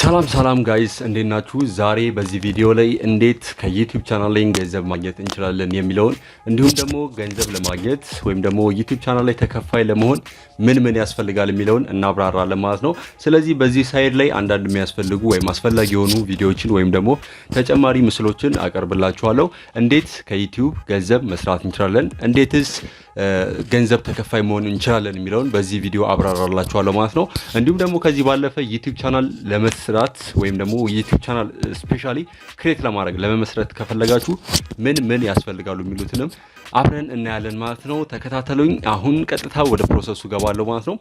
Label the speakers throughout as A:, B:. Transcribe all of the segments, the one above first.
A: ሰላም ጋይስ እንዴት ናችሁ? ዛሬ በዚህ ቪዲዮ ላይ እንዴት ከዩቲዩብ ቻናል ላይ ገንዘብ ማግኘት እንችላለን የሚለውን እንዲሁም ደግሞ ገንዘብ ለማግኘት ወይም ደግሞ ዩቲዩብ ቻናል ላይ ተከፋይ ለመሆን ምን ያስፈልጋል የሚለውን እናብራራለን ማለት ነው። ስለዚህ በዚህ ሳይድ ላይ አንዳንድ የሚያስፈልጉ ወይም አስፈላጊ የሆኑ ቪዲዮዎችን ወይም ደግሞ ተጨማሪ ምስሎችን አቀርብላችኋለሁ። እንዴት ከዩቲዩብ ገንዘብ መስራት እንችላለን፣ እንዴትስ ገንዘብ ተከፋይ መሆን እንችላለን የሚለውን በዚህ ቪዲዮ አብራራላችኋለሁ ማለት ነው። እንዲሁም ደግሞ ከዚህ ባለፈ ዩቲዩብ ቻናል ለመስራት ወይም ደግሞ ዩቲዩብ ቻናል ስፔሻሊ ክሬት ለማድረግ ለመመስረት ከፈለጋችሁ ምን ያስፈልጋሉ የሚሉትንም አብረን እናያለን ማለት ነው። ተከታተሉኝ። አሁን ቀጥታ ወደ ፕሮሰሱ ገባለሁ ማለት ነው።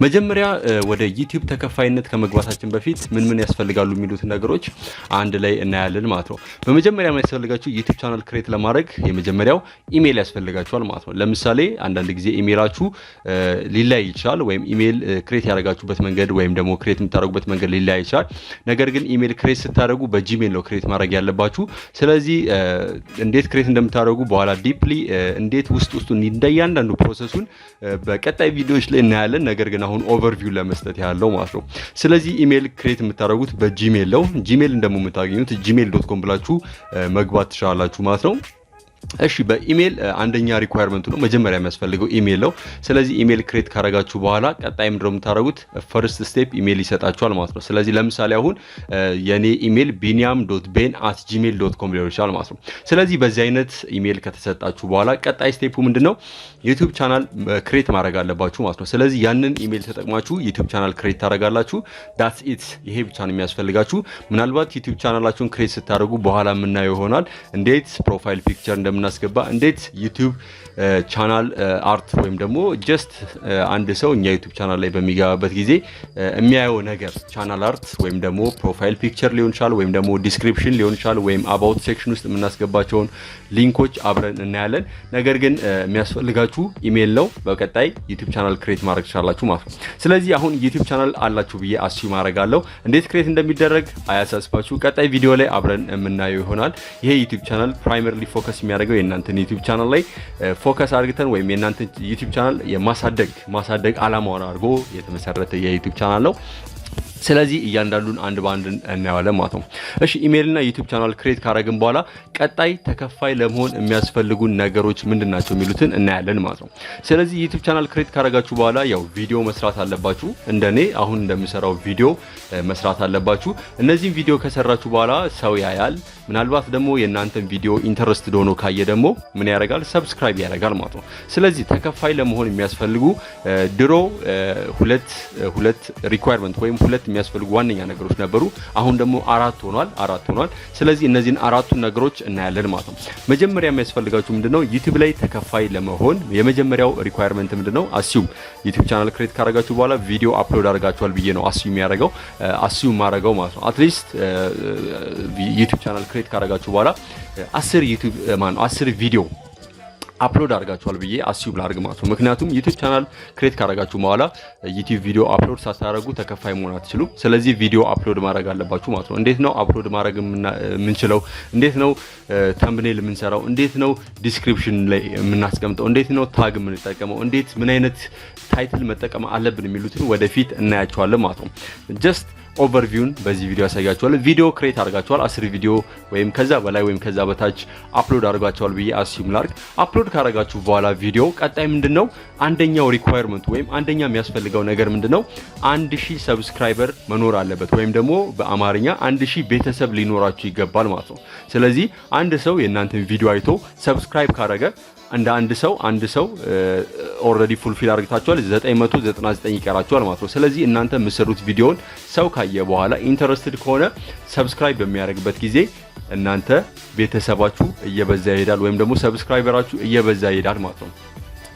A: መጀመሪያ ወደ ዩቲዩብ ተከፋይነት ከመግባታችን በፊት ምን ያስፈልጋሉ የሚሉት ነገሮች አንድ ላይ እናያለን ማለት ነው። በመጀመሪያ የሚያስፈልጋችሁ ዩቲዩብ ቻናል ክሬት ለማድረግ የመጀመሪያው ኢሜል ያስፈልጋችኋል ማለት ነው። ለምሳሌ አንዳንድ ጊዜ ኢሜላችሁ ሊለያይ ይችላል፣ ወይም ኢሜል ክሬት ያደረጋችሁበት መንገድ ወይም ደግሞ ክሬት የምታደርጉበት መንገድ ሊለያይ ይችላል። ነገር ግን ኢሜል ክሬት ስታደርጉ በጂሜል ነው ክሬት ማድረግ ያለባችሁ። ስለዚህ እንዴት ክሬት እንደምታደርጉ በኋላ ዲፕሊ እንዴት ውስጡን እንደያንዳንዱ ፕሮሰሱን በቀጣይ ቪዲዮዎች ላይ እናያለን። ነገር ግን አሁን ኦቨርቪው ለመስጠት ያለው ማለት ነው። ስለዚህ ኢሜል ክሬት የምታደርጉት በጂሜል ነው። ጂሜል እንደምታገኙት gmail.com ብላችሁ መግባት ትችላላችሁ ማለት ነው። እሺ በኢሜል አንደኛ ሪኳየርመንቱ ነው መጀመሪያ የሚያስፈልገው ኢሜል ነው። ስለዚህ ኢሜል ክሬት ካረጋችሁ በኋላ ቀጣይ ምንድነው የምታደርጉት? ፈርስት ስቴፕ ኢሜል ይሰጣችኋል ማለት ነው። ስለዚህ ለምሳሌ አሁን የኔ ኢሜል biniam.ben@gmail.com ሊሆን ይችላል ማለት ነው። ስለዚህ በዚህ አይነት ኢሜል ከተሰጣችሁ በኋላ ቀጣይ ስቴፑ ምንድነው? ዩቲዩብ ቻናል ክሬት ማድረግ አለባችሁ ማለት ነው። ስለዚህ ያንን ኢሜል ተጠቅማችሁ ዩቲዩብ ቻናል ክሬት ታደርጋላችሁ። ዳትስ ኢት። ይሄ ብቻ ነው የሚያስፈልጋችሁ። ምናልባት ዩቲዩብ ቻናላችሁን ክሬት ስታደርጉ በኋላ የምናየው ይሆናል እንዴት ፕሮፋይል ፒክቸር እንደምናስገባ፣ እንዴት ዩቲዩብ ቻናል አርት ወይም ደግሞ ጀስት አንድ ሰው እኛ ዩቲዩብ ቻናል ላይ በሚገባበት ጊዜ የሚያየው ነገር ቻናል አርት ወይም ደግሞ ፕሮፋይል ፒክቸር ሊሆን ይችላል፣ ወይም ደግሞ ዲስክሪፕሽን ሊሆን ይችላል፣ ወይም አባውት ሴክሽን ውስጥ የምናስገባቸውን ሊንኮች አብረን እናያለን። ነገር ግን የሚያስፈልጋችሁ ኢሜል ነው። በቀጣይ ዩቲዩብ ቻናል ክሬት ማድረግ ትችላላችሁ ማለት ነው። ስለዚህ አሁን ዩቲዩብ ቻናል አላችሁ ብዬ አስዩም አደርጋለሁ። እንዴት ክሬት እንደሚደረግ አያሳስባችሁ፣ ቀጣይ ቪዲዮ ላይ አብረን የምናየው ይሆናል። ይሄ ዩቲዩብ ቻናል ፕራይመሪሊ ፎከስ የሚያደርገው የእናንተን ዩቲዩብ ቻናል ላይ ፎከስ አድርገን ወይም የእናንተን ዩቲዩብ ቻናል የማሳደግ ዓላማውን አድርጎ የተመሰረተ የዩቲዩብ ቻናል ነው። ስለዚህ እያንዳንዱን አንድ ባንድ እናያለን ማለት ነው። እሺ ኢሜልና ዩቲዩብ ቻናል ክሬት ካረግን በኋላ ቀጣይ ተከፋይ ለመሆን የሚያስፈልጉ ነገሮች ምንድናቸው የሚሉትን እናያለን ማለት ነው። ስለዚህ ዩቲዩብ ቻናል ክሬት ካረጋችሁ በኋላ ያው ቪዲዮ መስራት አለባችሁ። እንደኔ አሁን እንደምሰራው ቪዲዮ መስራት አለባችሁ። እነዚህን ቪዲዮ ከሰራችሁ በኋላ ሰው ያያል። ምናልባት ደግሞ የእናንተን ቪዲዮ ኢንተረስትድ ሆኖ ካየ ደግሞ ምን ያደርጋል? ሰብስክራይብ ያደርጋል ማለት ነው። ስለዚህ ተከፋይ ለመሆን የሚያስፈልጉ ድሮ ሁለት ሪኳየርመንት ወይም ሁለት የሚያስፈልጉ ዋነኛ ነገሮች ነበሩ። አሁን ደግሞ አራት ሆኗል። ስለዚህ እነዚህን አራቱን ነገሮች እናያለን ማለት ነው። መጀመሪያ የሚያስፈልጋችሁ ምንድነው? ዩቲዩብ ላይ ተከፋይ ለመሆን የመጀመሪያው ሪኳየርመንት ምንድነው? አስዩም ዩቲዩብ ቻናል ክሬት ካረጋችሁ በኋላ ቪዲዮ አፕሎድ አድርጋችኋል ብዬ ነው አስዩም ማድረገው ማለት ነው። አትሊስት ዩቲዩብ ቻናል ክሬት ካረጋችሁ በኋላ 10 ቪዲዮ አፕሎድ አድርጋችኋል ብዬ አስዩም ላድርግ ማለት ነው። ምክንያቱም ዩቲዩብ ቻናል ክሬት ካረጋችሁ በኋላ ዩቲዩብ ቪዲዮ አፕሎድ ሳታደርጉ ተከፋይ መሆን አትችሉም። ስለዚህ ቪዲዮ አፕሎድ ማድረግ አለባችሁ ማለት ነው። እንዴት ነው አፕሎድ ማድረግ የምንችለው? እንዴት ነው ተምብኔል የምንሰራው? እንዴት ነው ዲስክሪፕሽን ላይ የምናስቀምጠው? እንዴት ነው ታግ የምንጠቀመው? ምን አይነት ታይትል መጠቀም አለብን የሚሉትን ወደፊት እናያቸዋለን ማለት ነው። ጀስት ኦቨርቪውን በዚህ ቪዲዮ ያሳያችኋል። ቪዲዮ ክሬት አድርጋችኋል 10 ቪዲዮ ወይም ከዛ በላይ ወይም ከዛ በታች አፕሎድ አድርጋችኋል ብዬ አስዩም ላድርግ። አፕሎድ ካረጋችሁ በኋላ ቪዲዮ ቀጣይ ምንድነው? አንደኛው ሪኳየርመንት ወይም አንደኛ የሚያስፈልገው ነገር ምንድነው? 1000 ሰብስክራይበር መኖር አለበት፣ ወይም ደግሞ በአማርኛ 1000 ቤተሰብ ሊኖራችሁ ይገባል ማለት ነው። ስለዚህ አንድ ሰው የእናንተን ቪዲዮ አይቶ ሰብስክራይብ ካረገ እንደ አንድ ሰው ኦልሬዲ ፉልፊል አድርጋችኋል፣ 999 ይቀራችኋል ማለት ነው። ስለዚህ እናንተ የምትሰሩት ቪዲዮን ሰው ካየ በኋላ ኢንተረስትድ ከሆነ ሰብስክራይብ በሚያደርግበት ጊዜ እናንተ ቤተሰባችሁ እየበዛ ይሄዳል፣ ወይም ደግሞ ሰብስክራይበራችሁ እየበዛ ይሄዳል ማለት ነው።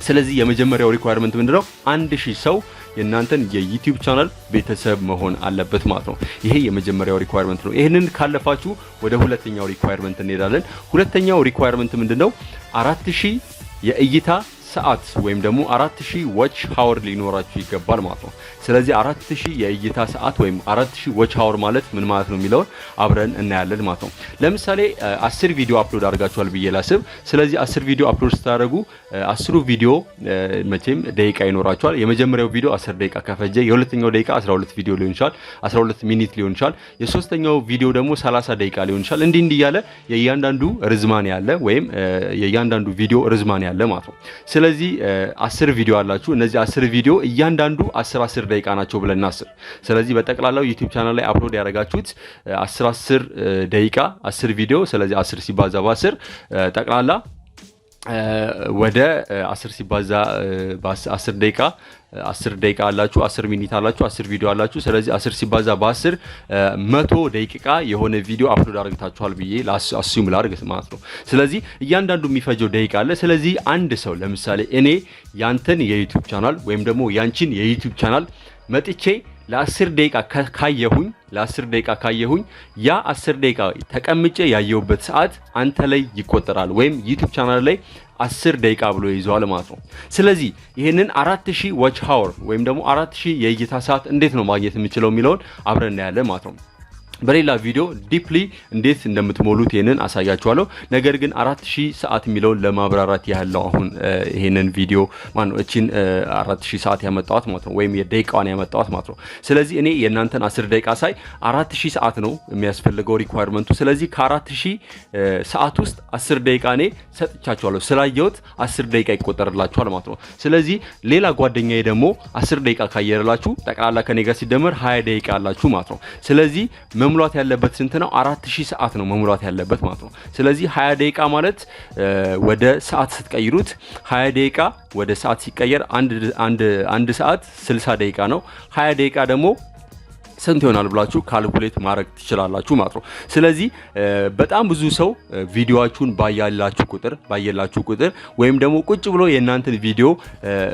A: ስለዚህ የመጀመሪያው ሪኳየርመንት ምንድነው? 1000 ሰው የእናንተን የዩቲዩብ ቻናል ቤተሰብ መሆን አለበት ማለት ነው። ይሄ የመጀመሪያው ሪኳየርመንት ነው። ይሄንን ካለፋችሁ ወደ ሁለተኛው ሪኳየርመንት እንሄዳለን። ሁለተኛው ሪኳየርመንት ምንድነው? 4000 የእይታ ሰዓት ወይም ደግሞ 4000 ዋች ሃወር ሊኖራችሁ ይገባል ማለት ነው። ስለዚህ 4000 የእይታ ሰዓት ወይም 4000 ዋች ሃወር ማለት ምን ማለት ነው የሚለውን አብረን እናያለን ማለት ነው። ለምሳሌ 10 ቪዲዮ አፕሎድ አድርጋችኋል ብዬ ላስብ። ስለዚህ 10 ቪዲዮ አፕሎድ ስታደርጉ 10 ቪዲዮ መቼም ደቂቃ ይኖራችኋል። የመጀመሪያው ቪዲዮ 10 ደቂቃ ከፈጀ የሁለተኛው ደቂቃ 12 ቪዲዮ ሊሆን ይችላል፣ 12 ሚኒት ሊሆን ይችላል። የሶስተኛው ቪዲዮ ደግሞ 30 ደቂቃ ሊሆን ይችላል። እንዲህ እያለ የእያንዳንዱ ርዝማኔ ያለ ወይም የእያንዳንዱ ቪዲዮ ርዝማኔ ያለ ማለት ነው። ስለዚህ 10 ቪዲዮ አላችሁ። እነዚህ 10 ቪዲዮ እያንዳንዱ 10 ደቂቃ ናቸው ብለን እናስብ። ስለዚህ በጠቅላላው YouTube ቻናል ላይ አፕሎድ ያደረጋችሁት 10 ደቂቃ 10 ቪዲዮ፣ ስለዚህ 10 ሲባዛ በ10 ጠቅላላ ወደ 10 ሲባዛ በ10 ደቂቃ 10 ደቂቃ አላችሁ፣ 10 ሚኒት አላችሁ፣ 10 ቪዲዮ አላችሁ። ስለዚህ 10 ሲባዛ በ10 100 ደቂቃ የሆነ ቪዲዮ አፕሎድ አድርጋችኋል ብዬ አስዩም ላድርግ ማለት ነው። ስለዚህ እያንዳንዱ የሚፈጀው ደቂቃ አለ። ስለዚህ አንድ ሰው ለምሳሌ እኔ ያንተን የዩቲዩብ ቻናል ወይም ደግሞ ያንቺን የዩቲዩብ ቻናል መጥቼ ለ10 ደቂቃ ካየሁኝ ያ 10 ደቂቃ ተቀምጬ ያየሁበት ሰዓት አንተ ላይ ይቆጠራል ወይም ዩቲዩብ ቻናል ላይ 10 ደቂቃ ብሎ ይዟል ማለት ነው። ስለዚህ ይሄንን 4000 ዋች ሃወር ወይም ደግሞ 4000 የእይታ ሰዓት እንዴት ነው ማግኘት የምችለው የሚለውን አብረን እናያለን ማለት ነው። በሌላ ቪዲዮ ዲፕሊ እንዴት እንደምትሞሉት ይሄንን አሳያችኋለሁ። ነገር ግን 4000 ሰዓት የሚለውን ለማብራራት ያህል ነው አሁን ይሄንን ቪዲዮ እቺን 4000 ሰዓት ያመጣዋት ማለት ነው ወይም የደቂቃዋን ያመጣዋት ማለት ነው። ስለዚህ እኔ የእናንተን 10 ደቂቃ ሳይ 4000 ሰዓት ነው የሚያስፈልገው ሪኳየርመንቱ። ስለዚህ ከ4000 ሰዓት ውስጥ 10 ደቂቃ እኔ ሰጥቻችኋለሁ። ስላየሁት 10 ደቂቃ ይቆጠርላችኋል ማለት ነው። ስለዚህ ሌላ ጓደኛዬ ደግሞ 10 ደቂቃ ካየረላችሁ ጠቅላላ ከኔ ጋር ሲደመር 20 ደቂቃ አላችሁ ማለት ነው። ስለዚህ መሙላት ያለበት ስንት ነው? 4000 ሰዓት ነው መሙላት ያለበት ማለት ነው። ስለዚህ 20 ደቂቃ ማለት ወደ ሰዓት ስትቀይሩት 20 ደቂቃ ወደ ሰዓት ሲቀየር አንድ ሰዓት 60 ደቂቃ ነው። 20 ደቂቃ ደግሞ ስንት ይሆናል ብላችሁ ካልኩሌት ማድረግ ትችላላችሁ ማለት ነው። ስለዚህ በጣም ብዙ ሰው ቪዲዮአችሁን ባየላችሁ ቁጥር ወይም ደግሞ ቁጭ ብሎ የእናንተን ቪዲዮ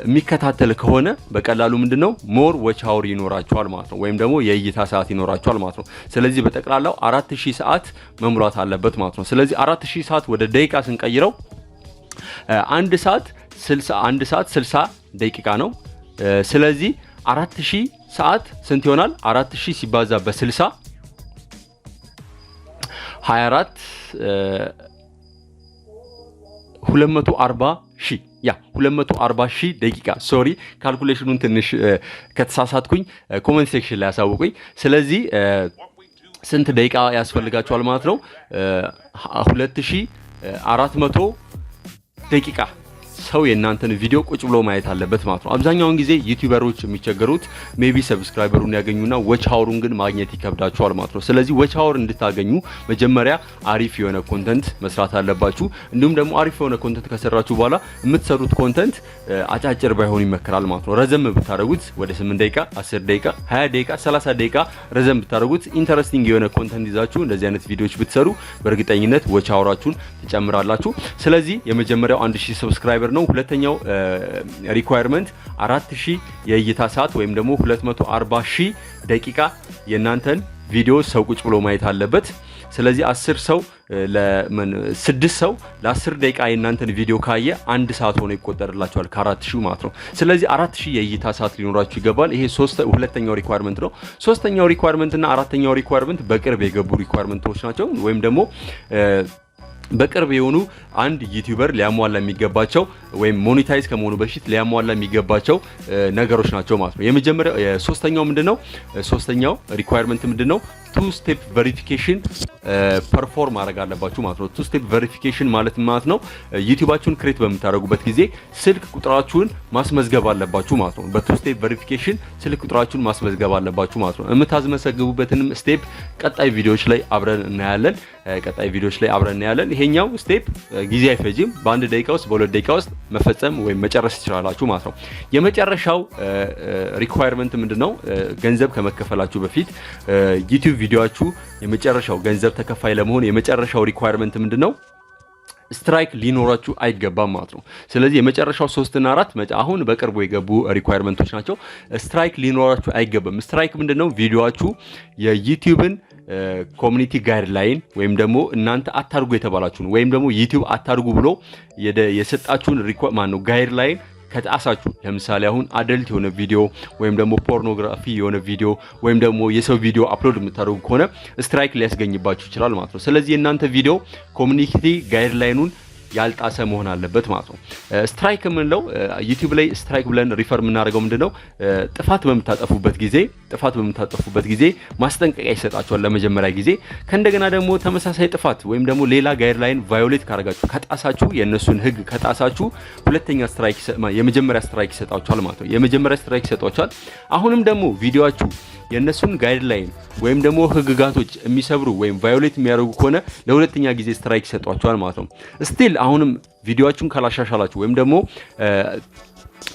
A: የሚከታተል ከሆነ በቀላሉ ምንድነው ሞር ዋች ሃወር ይኖራችኋል ማለት ነው ወይም ደግሞ የእይታ ሰዓት ይኖራችኋል ማለት ነው። ስለዚህ በጠቅላላው 4000 ሰዓት መሙላት አለበት ማለት ነው። ስለዚህ 4000 ሰዓት ወደ ደቂቃ ስንቀይረው አንድ ሰዓት 60 ደቂቃ ነው። ስለዚህ 4000 ሰዓት ስንት ይሆናል? 4000 ሲባዛ በ60 24 240,000 ደቂቃ። ሶሪ ካልኩሌሽኑን ትንሽ ከተሳሳትኩኝ ኮሜንት ሴክሽን ላይ ያሳውቁኝ። ስለዚህ ስንት ደቂቃ ያስፈልጋችኋል ማለት ነው? 2400 ደቂቃ ሰው የእናንተን ቪዲዮ ቁጭ ብሎ ማየት አለበት ማለት ነው። አብዛኛውን ጊዜ ዩቲዩበሮች የሚቸገሩት ሜቢ ሰብስክራይበሩን ያገኙና ዋች ሃወሩን ግን ማግኘት ይከብዳቸዋል ማለት ነው። ስለዚህ ዋች ሃወር እንድታገኙ መጀመሪያ አሪፍ የሆነ ኮንተንት መስራት አለባችሁ። እንዲሁም ደግሞ አሪፍ የሆነ ኮንተንት ከሰራችሁ በኋላ የምትሰሩት ኮንተንት አጫጭር ባይሆን ይመከራል ማለት ነው። ረዘም ብታደርጉት ወደ 8 ደቂቃ፣ 10 ደቂቃ፣ 20 ደቂቃ፣ 30 ደቂቃ ረዘም ብታደርጉት ኢንተረስቲንግ የሆነ ኮንተንት ይዛችሁ እንደዚህ አይነት ቪዲዮዎች ብትሰሩ በእርግጠኝነት ዋች ሃወራችሁን ትጨምራላችሁ። ስለዚህ የመጀመሪያው 1000 ሰብስክራይበር ነው። ሁለተኛው ሪኳየርመንት 4000 የእይታ ሰዓት ወይም ደግሞ 240000 ደቂቃ የእናንተን ቪዲዮ ሰው ቁጭ ብሎ ማየት አለበት። ስለዚህ 6 ሰው ለ10 ደቂቃ የእናንተን ቪዲዮ ካየ 1 ሰዓት ሆኖ ይቆጠርላችኋል ከ4000 ማለት ነው። ስለዚህ 4000 የእይታ ሰዓት ሊኖራችሁ ይገባል። ይሄ ሁለተኛው ሪኳየርመንት ነው። ሶስተኛው ሪኳየርመንት እና አራተኛው ሪኳየርመንት በቅርብ የገቡ ሪኳየርመንቶች ናቸው ወይም ደግሞ በቅርብ የሆኑ አንድ ዩቲዩበር ሊያሟላ የሚገባቸው ወይም ሞኔታይዝ ከመሆኑ በፊት ሊያሟላ የሚገባቸው ነገሮች ናቸው ማለት ነው። የመጀመሪያው ሶስተኛው ምንድነው? ሶስተኛው ሪኳየርመንት ምንድነው? 2 ስቴፕ ቬሪፊኬሽን ፐርፎርም ማድረግ አለባችሁ ማለት ነው። 2 ስቴፕ ቬሪፊኬሽን ማለት ነው ዩቲዩባችሁን ክሬት በምታደርጉበት ጊዜ ስልክ ቁጥራችሁን ማስመዝገብ አለባችሁ ማለት ነው። በ2 ስቴፕ ቬሪፊኬሽን ስልክ ቁጥራችሁን ማስመዝገብ አለባችሁ ማለት ነው። የምታስመዘግቡበትንም ስቴፕ ቀጣይ ቪዲዮዎች ላይ አብረን እናያለን። ይሄኛው ስቴፕ ጊዜ አይፈጅም። በ1 ደቂቃ ውስጥ በ2 ደቂቃ ውስጥ መፈጸም ወይም መጨረስ ትችላላችሁ ማለት ነው። የመጨረሻው ሪኳየርመንት ምንድነው? ገንዘብ ከመከፈላችሁ በፊት ዩቲዩብ ቪዲዮአችሁ የመጨረሻው ገንዘብ ተከፋይ ለመሆን የመጨረሻው ሪኳየርመንት ምንድነው? ስትራይክ ሊኖራችሁ አይገባም ማለት ነው። ስለዚህ የመጨረሻው 3 እና 4 አሁን በቅርቡ የገቡ ሪኳየርመንቶች ናቸው። ስትራይክ ሊኖራችሁ አይገባም። ስትራይክ ምንድነው? ቪዲዮአችሁ የዩቲዩብን ኮሚኒቲ ጋይድላይን ወይም ደግሞ እናንተ አታርጉ የተባላችሁን ወይም ደግሞ ዩቲዩብ አታርጉ ብሎ የሰጣችሁን ጋይድላይን ከጣሳችሁ ለምሳሌ አሁን አደልት የሆነ ቪዲዮ ወይም ደግሞ ፖርኖግራፊ የሆነ ቪዲዮ ወይም ደግሞ የሰው ቪዲዮ አፕሎድ የምታደርጉ ከሆነ ስትራይክ ሊያስገኝባችሁ ይችላል ማለት ነው። ስለዚህ እናንተ ቪዲዮ ኮሚኒቲ ጋይድላይኑን ያልጣሰ መሆን አለበት ማለት ነው። ስትራይክ ምንለው ዩቲዩብ ላይ ስትራይክ ብለን ሪፈር የምናደርገው ምንድነው ጥፋት በምታጠፉበት ጊዜ ማስጠንቀቂያ ይሰጣችኋል ለመጀመሪያ ጊዜ። ከእንደገና ደግሞ ተመሳሳይ ጥፋት ወይም ደግሞ ሌላ ጋይድላይን ቫዮሌት ካደረጋችሁ ከጣሳችሁ የነሱን ህግ ከጣሳችሁ የመጀመሪያ ስትራይክ ይሰጣችኋል ማለት ነው። የመጀመሪያ ስትራይክ ይሰጣችኋል። አሁንም ደግሞ ቪዲዮአችሁ የነሱን ጋይድላይን ወይም ደግሞ ህግጋቶች የሚሰብሩ ወይም ቫዮሌት የሚያደርጉ ከሆነ ለሁለተኛ ጊዜ ስትራይክ ይሰጧቸዋል ማለት ነው። ስቲል አሁንም ቪዲዮአችሁን ካላሻሻላችሁ ወይም ደግሞ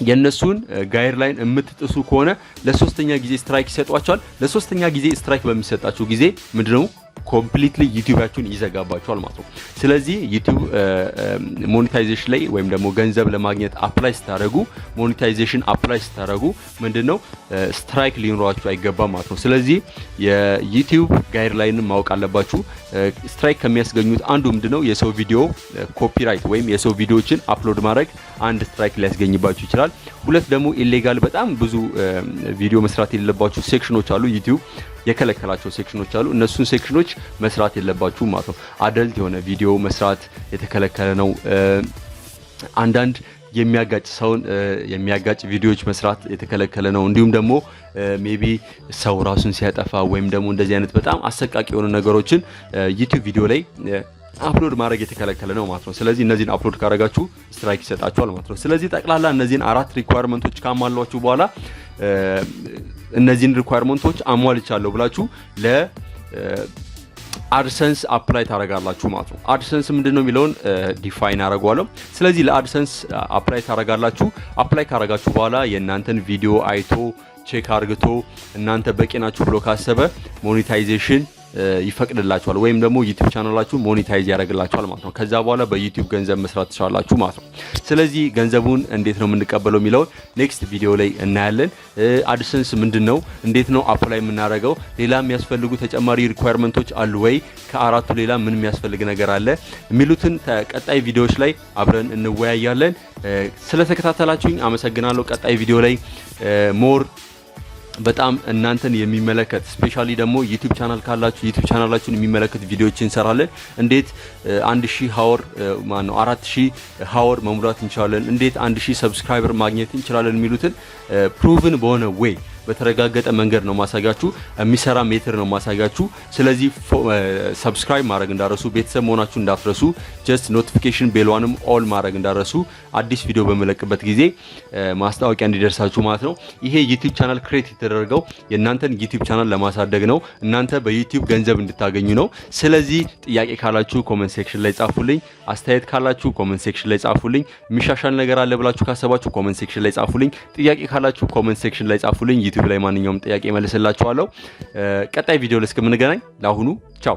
A: የነሱን ጋይድላይን የምትጥሱ ከሆነ ለሶስተኛ ጊዜ ስትራይክ ይሰጧቸዋል። ለሶስተኛ ጊዜ ስትራይክ በሚሰጣችሁ ጊዜ ምንድነው ኮምፕሊትሊ ዩቲዩባችሁን ይዘጋባችኋል ማለት ነው። ስለዚህ ዩቲዩብ ሞኔታይዜሽን ላይ ወይም ደግሞ ገንዘብ ለማግኘት አፕላይ ስታደርጉ ምንድነው ስትራይክ ሊኖራችሁ አይገባም ማለት ነው። ስለዚህ የዩቲዩብ ጋይድላይንን ማወቅ አለባችሁ። ስትራይክ ከሚያስገኙት አንዱ ምንድነው የሰው ቪዲዮ ኮፒራይት ወይም የሰው ቪዲዮዎችን አፕሎድ ማድረግ አንድ ስትራይክ ሊያስገኝባችሁ ይችላል። ሁለት ደግሞ ኢሌጋል በጣም ብዙ ቪዲዮ መስራት የሌለባችሁ ሴክሽኖች አሉ። ዩቲዩብ የከለከላቸው ሴክሽኖች አሉ። እነሱን ሴክሽኖች መስራት የለባችሁ ማለት ነው። አደልት የሆነ ቪዲዮ መስራት የተከለከለ ነው። አንዳንድ ሰውን የሚያጋጭ ቪዲዮዎች መስራት የተከለከለ ነው። እንዲሁም ደግሞ ሜቢ ሰው ራሱን ሲያጠፋ ወይም ደግሞ እንደዚህ አይነት በጣም አሰቃቂ የሆኑ ነገሮችን ዩቲዩብ ቪዲዮ ላይ አፕሎድ ማድረግ የተከለከለ ነው ማለት ነው። ስለዚህ እነዚህን አፕሎድ ካደረጋችሁ ስትራይክ ይሰጣችኋል ማለት ነው። ስለዚህ ጠቅላላ እነዚህን 4 ሪኳየርመንቶች ካሟላችሁ በኋላ እነዚህን ሪኳየርመንቶች አሟልቻለሁ ብላችሁ ለአድሰንስ አፕላይ ታረጋላችሁ ማለት ነው። አድሰንስ ምንድነው የሚለውን ዲፋይን አረጋለሁ። ስለዚህ ለአድሰንስ አፕላይ ታረጋላችሁ። አፕላይ ካረጋችሁ በኋላ የእናንተን ቪዲዮ አይቶ ቼክ አርግቶ እናንተ በቂ ናችሁ ብሎ ካሰበ ሞኔታይዜሽን ይፈቅድላችኋል ወይም ደግሞ ዩቲዩብ ቻናላችሁ ሞኔታይዝ ያደርግላችኋል ማለት ነው። ከዛ በኋላ በዩቲዩብ ገንዘብ መስራት ትችላላችሁ ማለት ነው። ስለዚህ ገንዘቡን እንዴት ነው የምንቀበለው የሚለውን ኔክስት ቪዲዮ ላይ እናያለን። አድሰንስ ምንድነው፣ እንዴት ነው አፕላይ የምናደርገው፣ ሌላ የሚያስፈልጉ ተጨማሪ ሪኳየርመንቶች አሉ ወይ፣ ከአራቱ ሌላ ምን የሚያስፈልግ ነገር አለ የሚሉትን ቀጣይ ቪዲዮዎች ላይ አብረን እንወያያለን። ስለተከታተላችሁኝ አመሰግናለሁ። ቀጣይ ቪዲዮ ላይ ሞር በጣም እናንተን የሚመለከት ስፔሻሊ ደግሞ ዩቲዩብ ቻናል ካላችሁ ዩቲዩብ ቻናላችሁን የሚመለከት ቪዲዮዎችን እንሰራለን። እንዴት 1000 ሃወር 4000 ሃወር መሙላት እንችላለን፣ እንዴት 1000 ሰብስክራይበር ማግኘት እንችላለን የሚሉትን ፕሩቭን በሆነ ዌይ በተረጋገጠ መንገድ ነው ማሳያችሁ፣ የሚሰራ ሜትር ነው ማሳያችሁ። ስለዚህ ሰብስክራይብ ማድረግ እንዳረሱ፣ ቤተሰብ መሆናችሁ እንዳትረሱ፣ ጀስት ኖቲፊኬሽን ቤልዋንም ኦል ማድረግ እንዳረሱ፣ አዲስ ቪዲዮ በመለቅበት ጊዜ ማስታወቂያ እንዲደርሳችሁ ማለት ነው። ይሄ ዩቲዩብ ቻናል ክሬት የተደረገው የእናንተን ዩቲዩብ ቻናል ለማሳደግ ነው፣ እናንተ በዩቲዩብ ገንዘብ እንድታገኙ ነው። ስለዚህ ጥያቄ ካላችሁ ኮሜንት ሴክሽን ላይ ጻፉልኝ፣ አስተያየት ካላችሁ ኮሜንት ሴክሽን ላይ ጻፉልኝ፣ የሚሻሻል ነገር አለ ብላችሁ ካሰባችሁ ኮሜንት ሴክሽን ላይ ጻፉልኝ፣ ጥያቄ ካላችሁ ኮሜንት ሴክሽን ላይ ጻፉልኝ። ዩቲዩብ ላይ ማንኛውም ጥያቄ መልስላችኋለሁ። ቀጣይ ቪዲዮ ላይ እስከምንገናኝ ለአሁኑ ቻው።